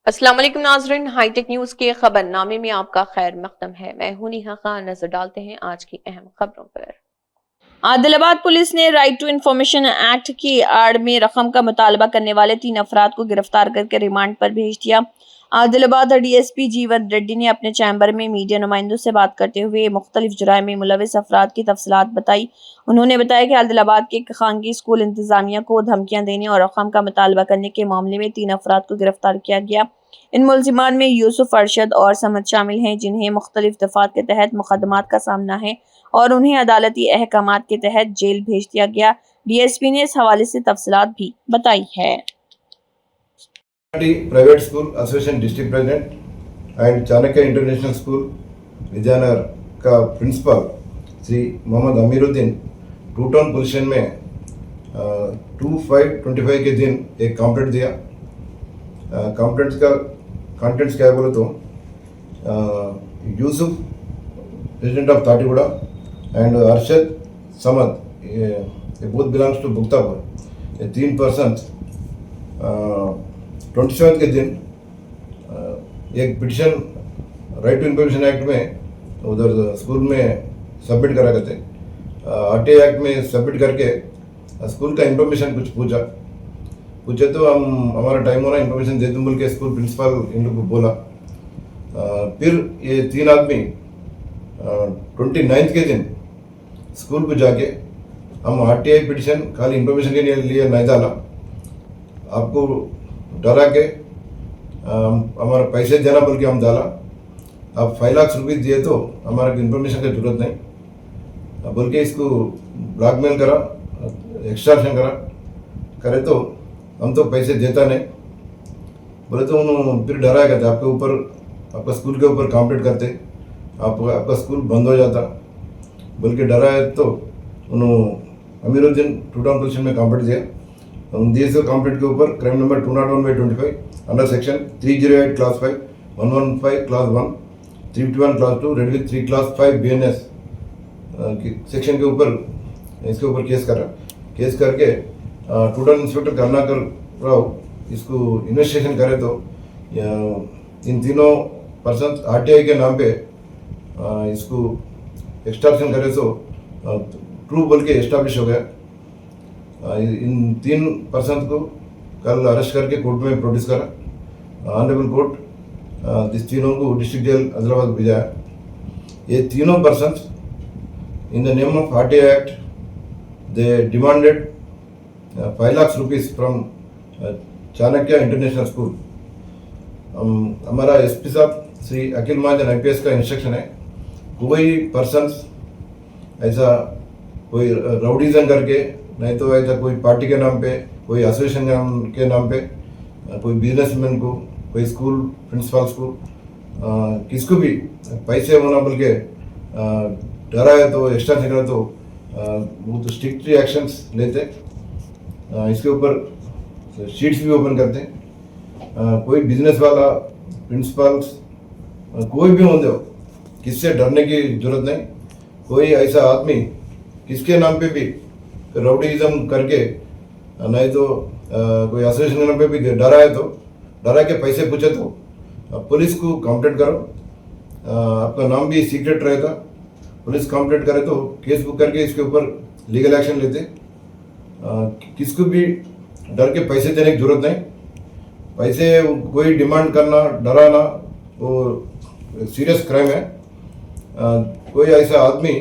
अस्सलाम वालेकुम नाज़रीन, हाईटेक न्यूज के खबरनामे में आपका खैर मकदम है। मैं हूं नेहा खान। नजर डालते हैं आज की अहम खबरों पर। आदिलाबाद पुलिस ने राइट टू इंफॉर्मेशन एक्ट की आड़ में रकम का मुतालबा करने वाले 3 अफराद को गिरफ्तार करके रिमांड पर भेज दिया। आदिलाबाद डीएसपी जीवन रेड्डी ने अपने चैम्बर में मीडिया नुमाइंदों से बात करते हुए मुख्तलिफ जुराइम में मुलविस अफराद की तफसीलात बताई। उन्होंने बताया कि आदिलाबाद के एक खानगी स्कूल इंतजामिया को धमकियां देने और रकम का मुतालबा करने के मामले में 3 अफराद को गिरफ्तार किया गया। इन मुलजिमान में यूसुफ, अरशद और समद शामिल हैं, जिन्हें मुख्तलिफ दफात के तहत मुकदमात का सामना है और उन्हें अदालती अहकामात के तहत जेल भेज दिया गया। डीएसपी ने इस हवाले से तफसीलात भी बताई है। Private school association district president and Chanakya international school Vijayanagar का principal Shri Mohammed Amiruddin two town police station में 25/25 के दिन एक कंप्लेंट दिया। कंप्लेंट्स का कंटेंट्स क्या है बोले तो Yusuf resident of Tatiguda and Arshad Samad both belongs to Buktapur, ये 3 पर्सन 27 के दिन एक petition right to information act में उधर स्कूल में सबमिट करा करते, आरटीआई एक्ट में सबमिट करके स्कूल का इंफॉर्मेशन कुछ पूछे तो हम हमारा टाइम हो रहा इंफॉर्मेशन दे दूँ बोल के स्कूल प्रिंसिपल इन लोग को बोला। फिर ये 3 आदमी 29 के दिन स्कूल को जाके हम आरटीआई पिटिशन खाली इंफॉर्मेशन के लिए नहीं डाला, आपको डरा के हमारा पैसे देना बोल के हम डाला। आप 5 लाख रुपये दिए तो हमारा इंफॉर्मेशन की जरूरत नहीं बोल के इसको ब्लैकमेल करा, एक्सटॉर्शन करे तो हम तो पैसे देता नहीं बोले तो उन्होंने फिर डराया करते, आपके ऊपर आपका स्कूल के ऊपर कंप्लेंट करते, आपका स्कूल बंद हो जाता बोल के डराया। तो उन्होंने अमीरुद्दीन टू टाउन पुलिस में कंप्लेंट दिया। उन दिए से कंप्लेंट के ऊपर crime number 201/25 under section 308 class 5, 115 class 1, 321 class 2, read with 3 class 5 BNS section के ऊपर इसके ऊपर केस करा। केस करके two town inspector Karunakar Rao इसको इन्वेस्टिगेशन करे तो इन तीनों पर्सन आरटीआई के नाम पे इसको एक्सटॉर्शन करे तो ट्रू बोल के एस्टैब्लिश हो गया। इन 3 पर्सन को कल अरेस्ट करके कोर्ट में प्रोड्यूस करा। ऑनरेबल कोर्ट इस तीनों को डिस्ट्रिक्ट जेल आदिलाबाद भेजा। ये तीनों person in the name of RTI act they demanded 5 lakh rupees from Chanakya international school. हमारा एसपी साहब श्री अखिल महाजन IPS का इंस्ट्रक्शन है, कोई पर्सन्स ऐसा कोई राउडीजन करके नहीं तो ऐसा कोई पार्टी के नाम पे, कोई एसोसिएशन के नाम पे, कोई बिजनेसमैन को, कोई स्कूल प्रिंसिपल्स को किसको भी पैसे होना बोल के डरा है तो एक्स्ट्रा करा तो वो तो स्ट्रिक्टली एक्शंस लेते। इसके ऊपर शीट्स भी ओपन करते। कोई बिजनेस वाला, प्रिंसिपल्स, कोई भी हो, किससे डरने की जरूरत नहीं। कोई ऐसा आदमी किसके नाम पे भी राउडीज़म करके नहीं तो कोई एसोसिएशन के नाम पे भी डरा है तो डरा के पैसे पूछे तो पुलिस को कंप्लेंट करो, आपका नाम भी सीक्रेट रहेगा। पुलिस कंप्लेंट करे तो केस बुक करके इसके ऊपर लीगल एक्शन लेते। किसको भी डर के पैसे देने की जरूरत नहीं। पैसे कोई डिमांड करना, डराना वो सीरियस क्राइम है। कोई ऐसा आदमी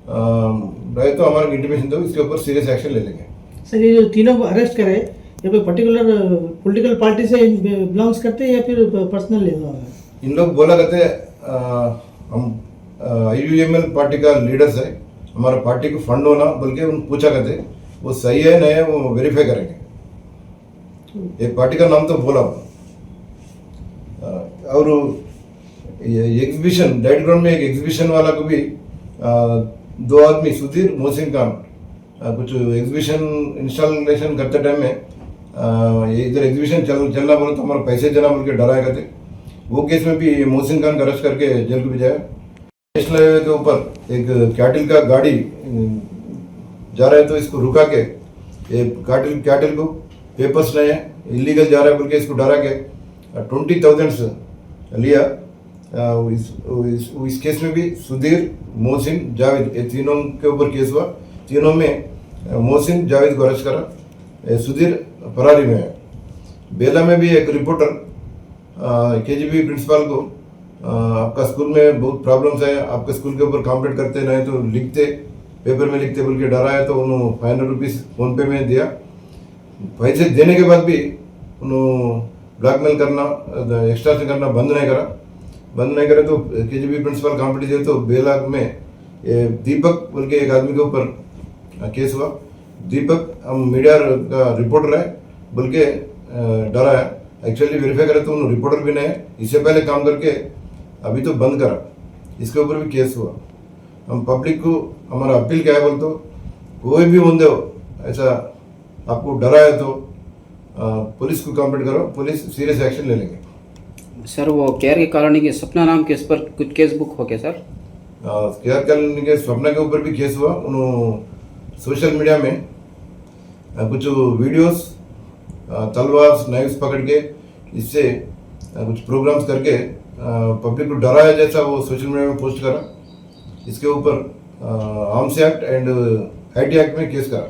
रहे तो हमारा इंटीमेशन दो, इसके ऊपर सीरियस एक्शन ले लेंगे। सर ये जो तीनों को अरेस्ट करे ये कोई पर्टिकुलर पॉलिटिकल पार्टी से बिलोंग्स करते हैं या फिर पर्सनल लेवल है? इन लोग बोला करते हम IUML पार्टी का लीडर्स है, हमारा पार्टी को फंड होना बोल के पूछा करते, वो सही है नहीं है वो वेरीफाई करेंगे। एक पार्टी का नाम तो बोला और एग्जीबिशन डाइट ग्राउंड में एक एग्जीबिशन वाला को भी 2 आदमी सुधीर, मोहसिन खान कुछ एग्जीबिशन इंस्टॉलेशन करते टाइम में इधर एग्जीबिशन चलना बोले तो हमारा पैसे देना बोल के डराया करते। वो केस में भी मोहसिन खान का अरेस्ट करके जेल को भेजाया। नेशनल हाईवे के ऊपर एक कैटल का गाड़ी जा रहा है तो इसको रुका के ये कैटल को पेपर्स नहीं है, इलीगल जा रहा है बोल के इसको डरा के 20,000 लिया। इस केस में भी सुधीर, मोहसिन, जावेद, ये तीनों के ऊपर केस हुआ। तीनों में मोहसिन, जावेद को अरेस्ट करा। सुधीर फरारी में है। बेला में भी एक रिपोर्टर केजीबी प्रिंसिपल को आपका स्कूल में बहुत प्रॉब्लम्स है, आपके स्कूल के ऊपर कंप्लेंट करते नहीं तो लिखते, पेपर में लिखते बोल के डराया, तो उन्होंने 500 रुपीज़ फ़ोन पे में दिया। पैसे देने के बाद भी उन्होंने ब्लैकमेल करना, एक्सट्रैक्शन करना बंद नहीं करे तो केजीबी प्रिंसिपल कंप्लेंट दिए तो बेला में ये दीपक बोल के एक आदमी के ऊपर केस हुआ। दीपक हम मीडिया का रिपोर्टर है बोल के डरा है। एक्चुअली वेरीफाई करे तो उन्होंने रिपोर्टर भी नहीं है, इससे पहले काम करके अभी तो बंद करा। इसके ऊपर भी केस हुआ। हम पब्लिक को हमारा अपील क्या है बोल तो कोई भी बंदे हो ऐसा आपको डरा है तो पुलिस को कंप्लेंट करो, पुलिस सीरियस एक्शन ले लेंगे। सर वो केयर कॉलोनी के सपना नाम केस पर कुछ केस बुक हो गया सर? केयर कॉलोनी के स्वप्ना के ऊपर भी केस हुआ। उन्होंने सोशल मीडिया में कुछ वीडियोस तलवार नाइफ्स पकड़ के इससे कुछ प्रोग्राम्स करके पब्लिक को डराया जैसा वो सोशल मीडिया में पोस्ट करा। इसके ऊपर arms act and IT act में केस करा।